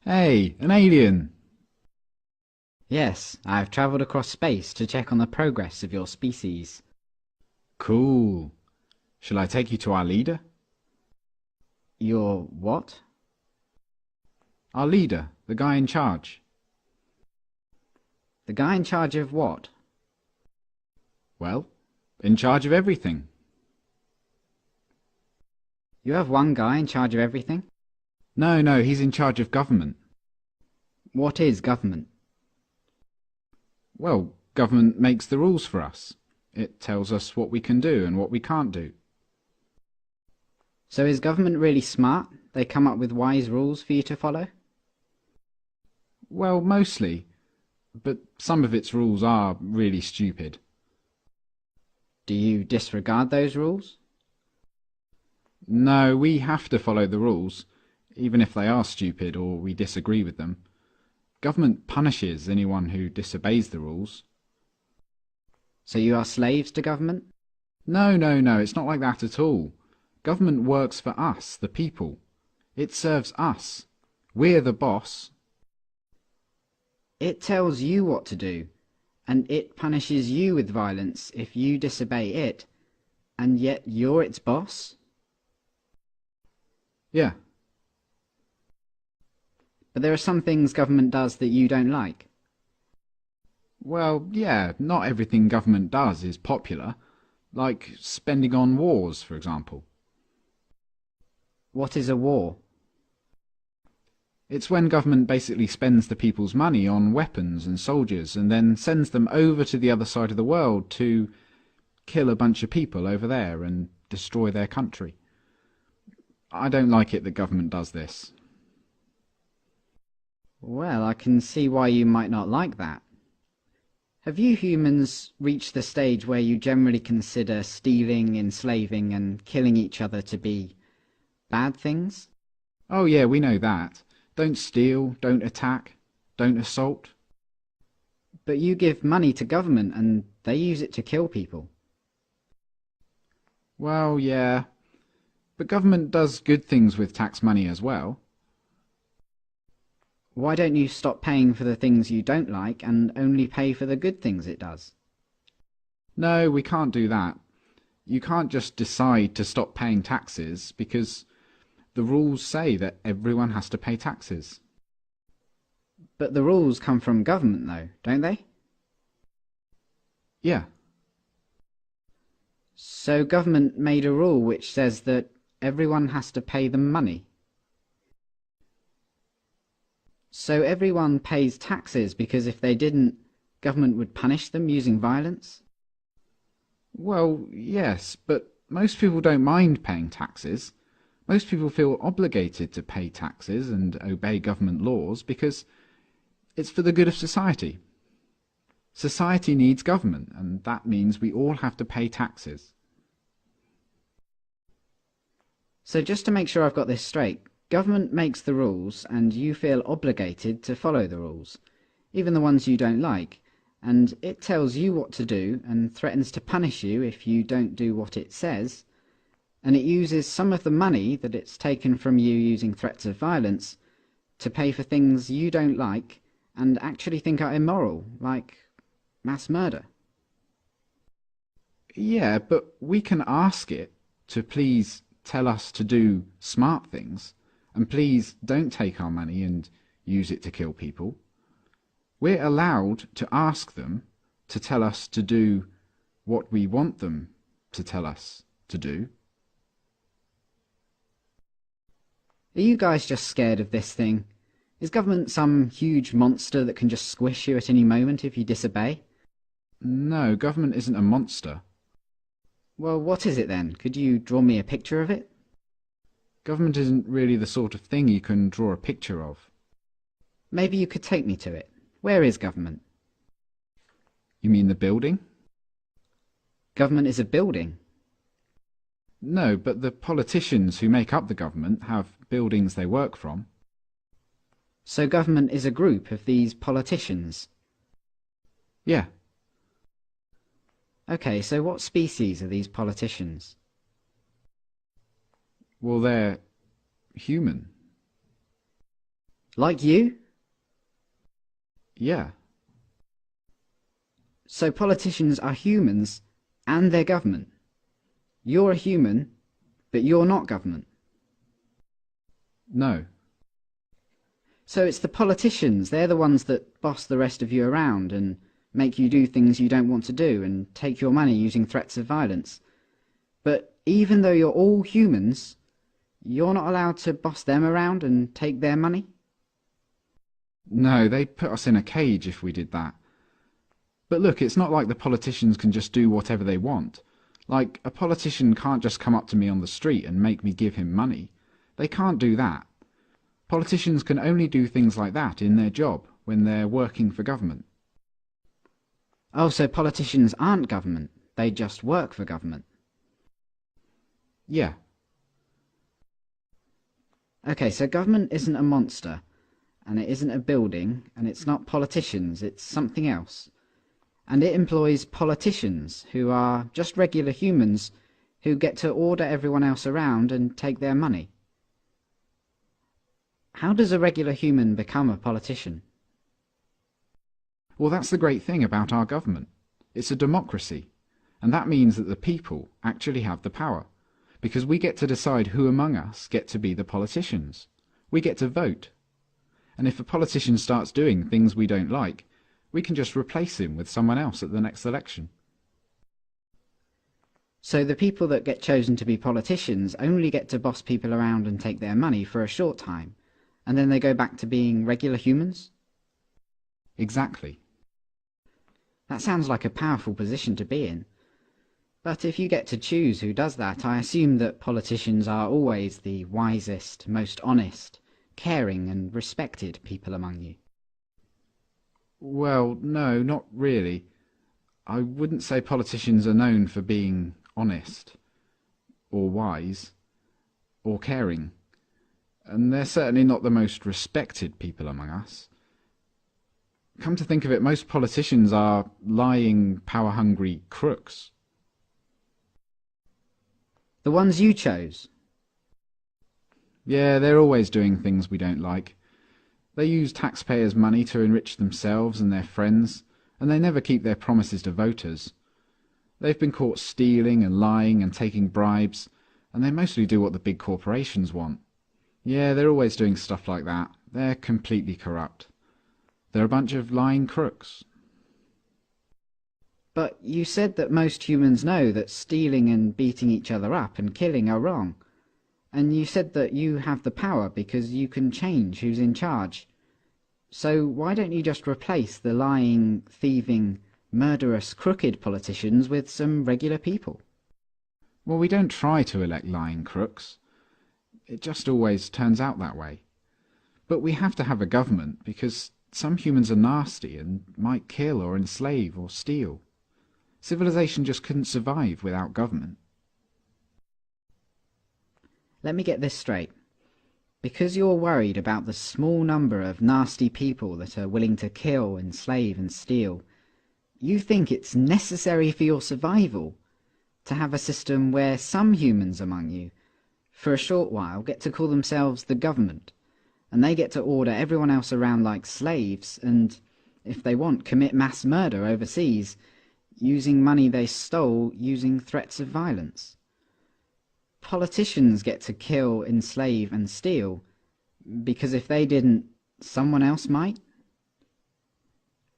Hey, an alien! Yes, I've travelled across space to check on the progress of your species. Cool. Shall I take you to our leader? Your what? Our leader, the guy in charge. The guy in charge of what? Well, in charge of everything. You have one guy in charge of everything? No, he's in charge of government. What is government? Well, government makes the rules for us. It tells us what we can do and what we can't do. So is government really smart? They come up with wise rules for you to follow? Well, mostly, but some of its rules are really stupid. Do you disregard those rules? No, we have to follow the rules, even if they are stupid or we disagree with them. Government punishes anyone who disobeys the rules. So you are slaves to government? No, it's not like that at all. Government works for us, the people. It serves us. We're the boss. It tells you what to do, and it punishes you with violence if you disobey it, and yet you're its boss? Yeah, But there are some things government does that you don't like. well, yeah, not everything government does is popular. Like spending on wars, for example. What is a war? It's when government basically spends the people's money on weapons and soldiers and then sends them over to the other side of the world to kill a bunch of people over there and destroy their country. I don't like it that government does this. Well, I can see why you might not like that. Have you humans reached the stage where you generally consider stealing, enslaving, and killing each other to be bad things? Oh yeah, we know that. Don't steal, don't attack, don't assault. But you give money to government and they use it to kill people. Well, yeah, but government does good things with tax money as well. Why don't you stop paying for the things you don't like and only pay for the good things it does? No, we can't do that. You can't just decide to stop paying taxes because the rules say that everyone has to pay taxes. But the rules come from government, though, don't they? Yeah, So government made a rule which says that everyone has to pay them money. So everyone pays taxes because if they didn't, government would punish them using violence? well, yes, but most people don't mind paying taxes. Most people feel obligated to pay taxes and obey government laws because it's for the good of society. Society needs government, and that means we all have to pay taxes. So just to make sure I've got this straight, government makes the rules and you feel obligated to follow the rules, even the ones you don't like, and it tells you what to do and threatens to punish you if you don't do what it says, and it uses some of the money that it's taken from you using threats of violence to pay for things you don't like and actually think are immoral, like mass murder. Yeah, but we can ask it to please tell us to do smart things, and please don't take our money and use it to kill people. We're allowed to ask them to tell us to do what we want them to tell us to do. Are you guys just scared of this thing? Is government some huge monster that can just squish you at any moment if you disobey? No, government isn't a monster. Well, what is it then? Could you draw me a picture of it? Government isn't really the sort of thing you can draw a picture of. Maybe you could take me to it. Where is government? You mean the building? Government is a building. No, but the politicians who make up the government have buildings they work from. So government is a group of these politicians. Yeah, Okay, so what species are these politicians? well, they're human. Like you? Yeah. So politicians are humans and they're government. You're a human, but you're not government. No. So it's the politicians, they're the ones that boss the rest of you around and make you do things you don't want to do and take your money using threats of violence. But even though you're all humans, you're not allowed to boss them around and take their money? No, they'd put us in a cage if we did that. But look, it's not like the politicians can just do whatever they want. Like, a politician can't just come up to me on the street and make me give him money. They can't do that. Politicians can only do things like that in their job, when they're working for government. Oh, so politicians aren't government, they just work for government. Yeah. Okay, so government isn't a monster, and it isn't a building, and it's not politicians, it's something else. And it employs politicians, who are just regular humans, who get to order everyone else around and take their money. How does a regular human become a politician? Well, that's the great thing about our government. It's a democracy, and that means that the people actually have the power, because we get to decide who among us get to be the politicians. We get to vote. And if a politician starts doing things we don't like, we can just replace him with someone else at the next election. So the people that get chosen to be politicians only get to boss people around and take their money for a short time, and then they go back to being regular humans? Exactly. That sounds like a powerful position to be in. But if you get to choose who does that, I assume that politicians are always the wisest, most honest, caring and respected people among you. Well, no, not really. I wouldn't say politicians are known for being honest, or wise, or caring. And they're certainly not the most respected people among us. Come to think of it, most politicians are lying, power-hungry crooks. The ones you chose? Yeah, they're always doing things we don't like. They use taxpayers' money to enrich themselves and their friends, and they never keep their promises to voters. They've been caught stealing and lying and taking bribes, and they mostly do what the big corporations want. Yeah, they're always doing stuff like that. They're completely corrupt. They're a bunch of lying crooks. But you said that most humans know that stealing and beating each other up and killing are wrong. And you said that you have the power because you can change who's in charge. So why don't you just replace the lying, thieving, murderous, crooked politicians with some regular people? Well, we don't try to elect lying crooks. It just always turns out that way. But we have to have a government because some humans are nasty and might kill or enslave or steal. Civilization just couldn't survive without government. Let me get this straight. Because you're worried about the small number of nasty people that are willing to kill, enslave and steal, you think it's necessary for your survival to have a system where some humans among you, for a short while, get to call themselves the government, and they get to order everyone else around like slaves and, if they want, commit mass murder overseas, using money they stole, using threats of violence. Politicians get to kill, enslave and steal, because if they didn't, someone else might.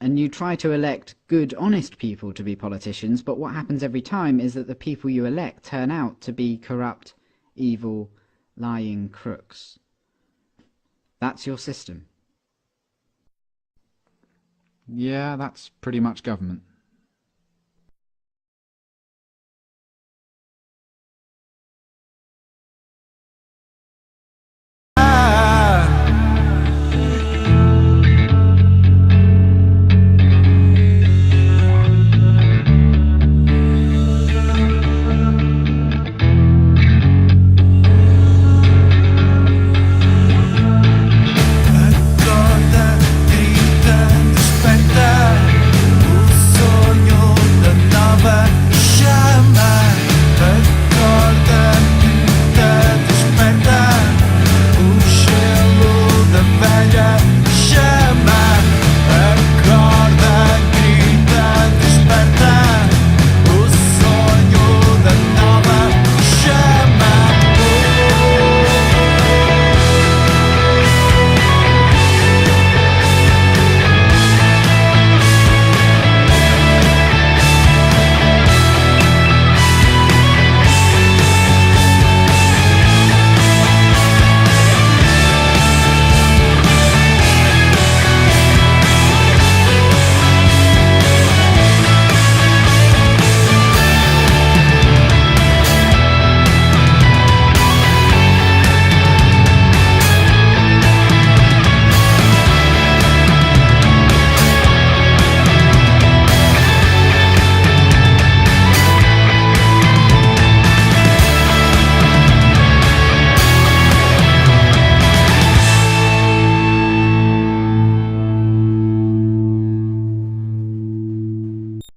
And you try to elect good, honest people to be politicians, but what happens every time is that the people you elect turn out to be corrupt, evil, lying crooks. That's your system. Yeah, that's pretty much government.